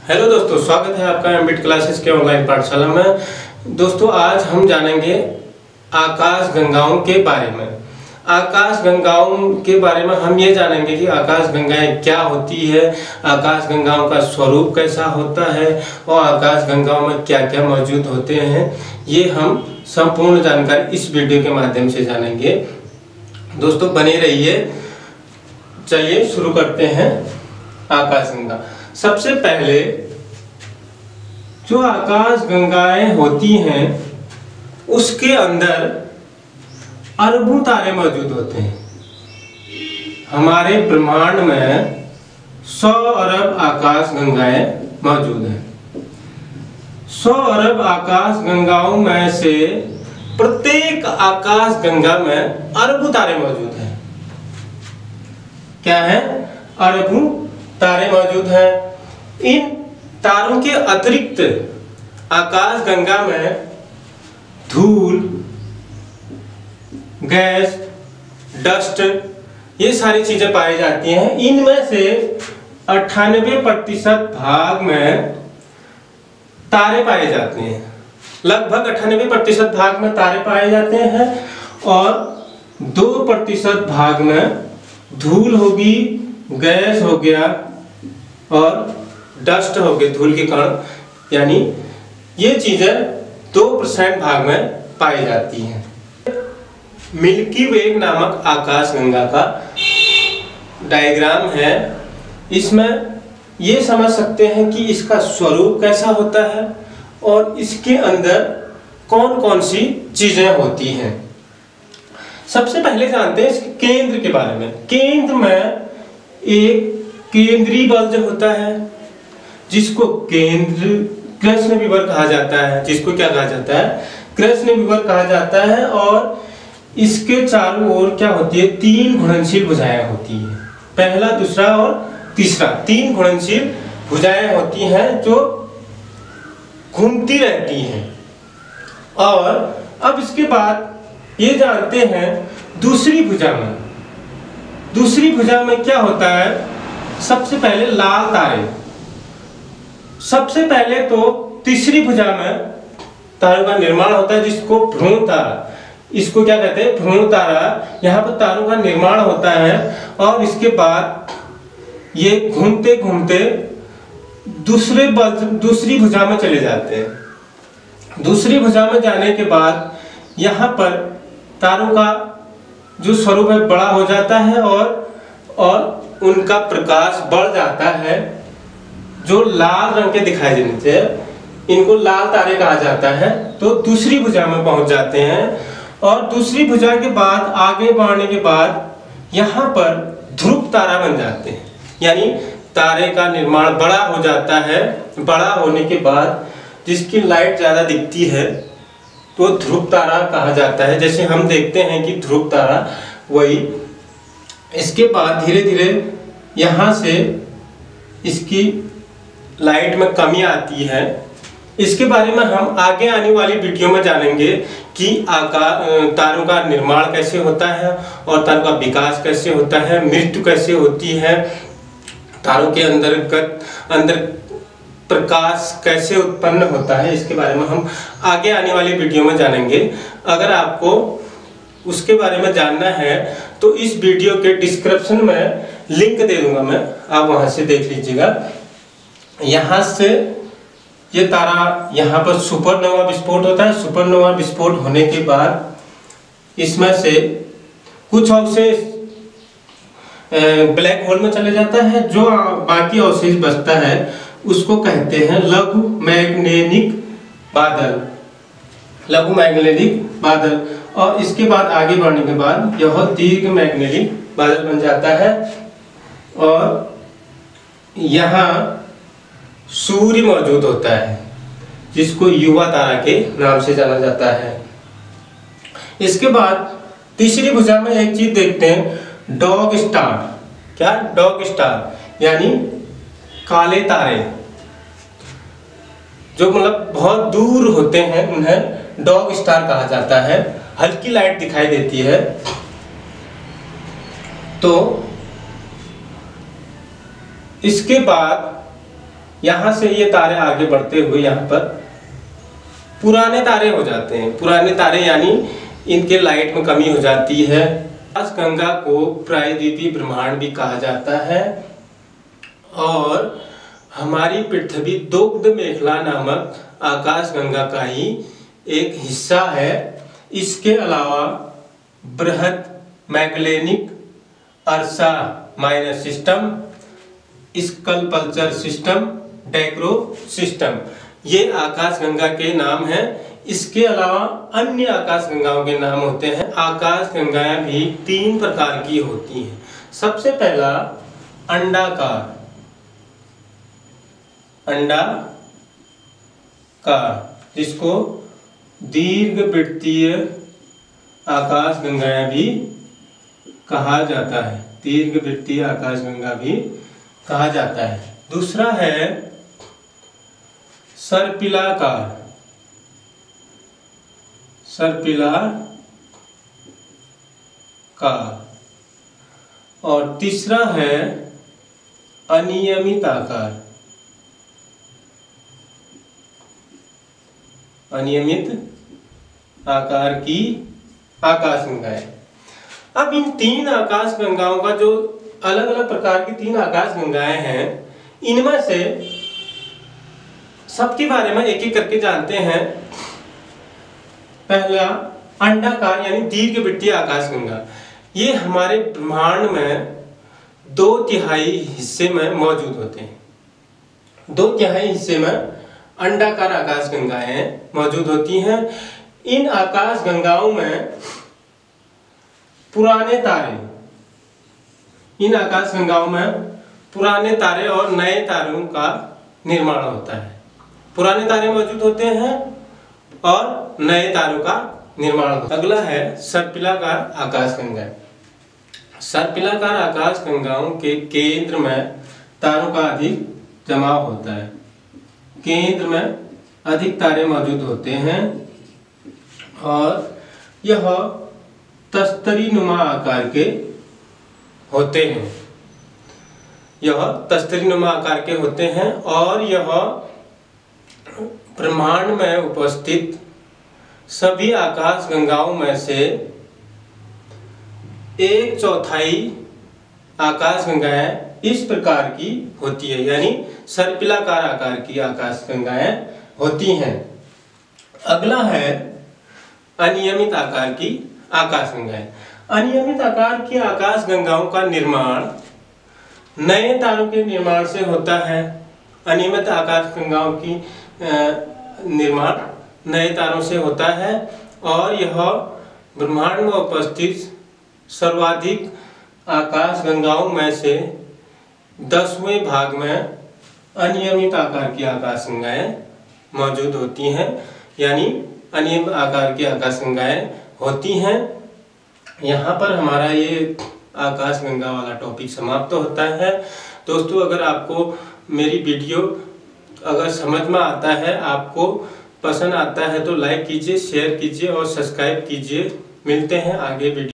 Hello दोस्तों, स्वागत है आपका एमबिट क्लासेस के ऑनलाइन पाठशाला में। दोस्तों, आज हम जानेंगे आकाश गंगाओं के बारे में। आकाश गंगाओं के बारे में हम ये जानेंगे कि आकाश गंगाएं क्या होती है, आकाश गंगाओं का स्वरूप कैसा होता है और आकाश गंगाओं में क्या क्या मौजूद होते हैं। ये हम संपूर्ण जानकारी इस वीडियो के माध्यम से जानेंगे। दोस्तों, बने रहिए। चलिए शुरू करते हैं। आकाश गंगा, सबसे पहले जो आकाश गंगाएं होती हैं उसके अंदर अरबों तारे मौजूद होते हैं। हमारे ब्रह्मांड में 100 अरब आकाश गंगाएं मौजूद हैं। 100 अरब आकाश गंगाओं में से प्रत्येक आकाश गंगा में अरबों तारे मौजूद हैं। क्या है? अरबों तारे मौजूद हैं। इन तारों के अतिरिक्त आकाश गंगा में धूल, गैस, डस्ट, ये सारी चीजें पाई जाती हैं। इनमें से 98% भाग में तारे पाए जाते हैं। लगभग 98% भाग में तारे पाए जाते हैं और 2% भाग में धूल होगी, गैस हो गया और डस्ट हो गए, धूल के कण, यानी ये चीजें 2% भाग में पाई जाती हैं। मिल्की वे नामक आकाश गंगा का डायग्राम है। इसमें ये समझ सकते हैं कि इसका स्वरूप कैसा होता है और इसके अंदर कौन कौन सी चीजें होती हैं। सबसे पहले जानते हैं इसके केंद्र के बारे में। केंद्र में एक केंद्रीय बल्ब होता है जिसको केंद्र कृष्ण विवर कहा जाता है। जिसको क्या कहा जाता है? कृष्ण विवर कहा जाता है। और इसके चारों ओर क्या होती है? 3 घुलनशील भुजाएं होती है। पहला, दूसरा और तीसरा 3 घुलनशील भुजाएं होती हैं जो घूमती रहती हैं। और अब इसके बाद ये जानते हैं दूसरी भुजा में। दूसरी भुजा में क्या होता है? सबसे पहले लाल तारे। सबसे पहले तो तीसरी भुजा में तारों का निर्माण होता है जिसको भ्रूण तारा, इसको क्या कहते हैं? भ्रूण तारा। यहाँ पर तारों का निर्माण होता है और इसके बाद ये घूमते घूमते दूसरी भुजा में चले जाते हैं। दूसरी भुजा में जाने के बाद यहाँ पर तारों का जो स्वरूप है बड़ा हो जाता है और उनका प्रकाश बढ़ जाता है। जो लाल रंग के दिखाई देने से इनको लाल तारे कहा जाता है। तो दूसरी भुजा में पहुंच जाते हैं और दूसरी भुजा के बाद आगे बढ़ने के बाद यहाँ पर ध्रुव तारा बन जाते हैं। यानी तारे का निर्माण बड़ा हो जाता है। बड़ा होने के बाद जिसकी लाइट ज्यादा दिखती है तो ध्रुव तारा कहा जाता है। जैसे हम देखते हैं कि ध्रुव तारा, वही। इसके बाद धीरे धीरे यहाँ से इसकी लाइट में कमी आती है। इसके बारे में हम आगे आने वाली वीडियो में जानेंगे कि तारों का निर्माण कैसे होता है और तारों का विकास कैसे होता है, मृत्यु कैसे होती है, तारों के अंदर प्रकाश कैसे उत्पन्न होता है। इसके बारे में हम आगे आने वाली वीडियो में जानेंगे। अगर आपको उसके बारे में जानना है तो इस वीडियो के डिस्क्रिप्शन में लिंक दे दूंगा मैं, आप वहां से देख लीजिएगा। यहाँ से ये तारा, यहाँ पर सुपरनोवा विस्फोट होता है। सुपरनोवा विस्फोट होने के बाद इसमें से कुछ अवशेष ब्लैक होल में चले जाता है। जो बाकी अवशेष बचता है उसको कहते हैं लघु मैग्नेटिक बादल। लघु मैग्नेटिक बादल। और इसके बाद आगे बढ़ने के बाद यह दीर्घ मैग्नेटिक बादल बन जाता है। और यहाँ सूर्य मौजूद होता है जिसको युवा तारा के नाम से जाना जाता है। इसके बाद तीसरी भुजा में एक चीज देखते हैं, डॉग स्टार। क्या? डॉग स्टार, यानी काले तारे जो मतलब बहुत दूर होते हैं उन्हें डॉग स्टार कहा जाता है। हल्की लाइट दिखाई देती है। तो इसके बाद यहाँ से ये तारे आगे बढ़ते हुए यहाँ पर पुराने तारे हो जाते हैं। पुराने तारे यानी इनके लाइट में कमी हो जाती है। आकाशगंगा को प्रायद्वीपीय ब्रह्मांड भी कहा जाता है और हमारी पृथ्वी दुग्ध मेखला नामक आकाशगंगा का ही एक हिस्सा है। इसके अलावा बृहद Magellanic Ursa Minor system, Sculptor system, डैक्रो सिस्टम, ये आकाशगंगा के नाम हैं। इसके अलावा अन्य आकाशगंगाओं के नाम होते हैं। आकाशगंगाएं भी 3 प्रकार की होती हैं। सबसे पहला अंडाकार, जिसको दीर्घवृत्तीय आकाशगंगाएं भी कहा जाता है। दीर्घवृत्तीय आकाशगंगा भी कहा जाता है। दूसरा है सर्पिलाकार, और तीसरा है अनियमित आकार, की आकाशगंगाएं। अब इन 3 आकाशगंगाओं का जो अलग अलग प्रकार की 3 आकाशगंगाएं हैं, इनमें से सबके बारे में एक एक करके जानते हैं। पहला अंडाकार यानी दीर्घवृत्तीय आकाशगंगा। ये हमारे ब्रह्मांड में 2/3 हिस्से में मौजूद होते हैं। 2/3 हिस्से में अंडाकार आकाशगंगाएं मौजूद होती हैं। इन आकाशगंगाओं में पुराने तारे और नए तारों का निर्माण होता है। पुराने तारे मौजूद होते हैं और नए तारों का निर्माण होता है। अगला है सर्पिलाकार आकाशगंगा। सर्पिलाकार आकाशगंगाओं के केंद्र में तारों का अधिक जमाव होता है। केंद्र में अधिक तारे मौजूद होते हैं और यह तस्तरी नुमा आकार के होते हैं। और यह ब्रह्मांड में उपस्थित सभी आकाशगंगाओं में से 1/4 आकाशगंगाएं इस प्रकार की होती है, यानी सर्पिलाकार आकार की आकाशगंगाएं होती हैं। अगला है अनियमित आकार की आकाशगंगाएं। अनियमित आकार की आकाशगंगाओं का निर्माण नए तारों के निर्माण से होता है। अनियमित आकाशगंगाओं की निर्माण नए तारों से होता है और यह ब्रह्मांड में उपस्थित सर्वाधिक आकाशगंगाओं में से 10वें भाग में अनियमित आकार की आकाशगंगाएं मौजूद होती हैं, यानी अनियमित आकार की आकाशगंगाएं होती हैं। यहाँ पर हमारा ये आकाशगंगा वाला टॉपिक समाप्त होता है। दोस्तों, अगर आपको मेरी वीडियो अगर समझ में आता है, आपको पसंद आता है तो लाइक कीजिए, शेयर कीजिए और सब्सक्राइब कीजिए। मिलते हैं आगे वीडियो।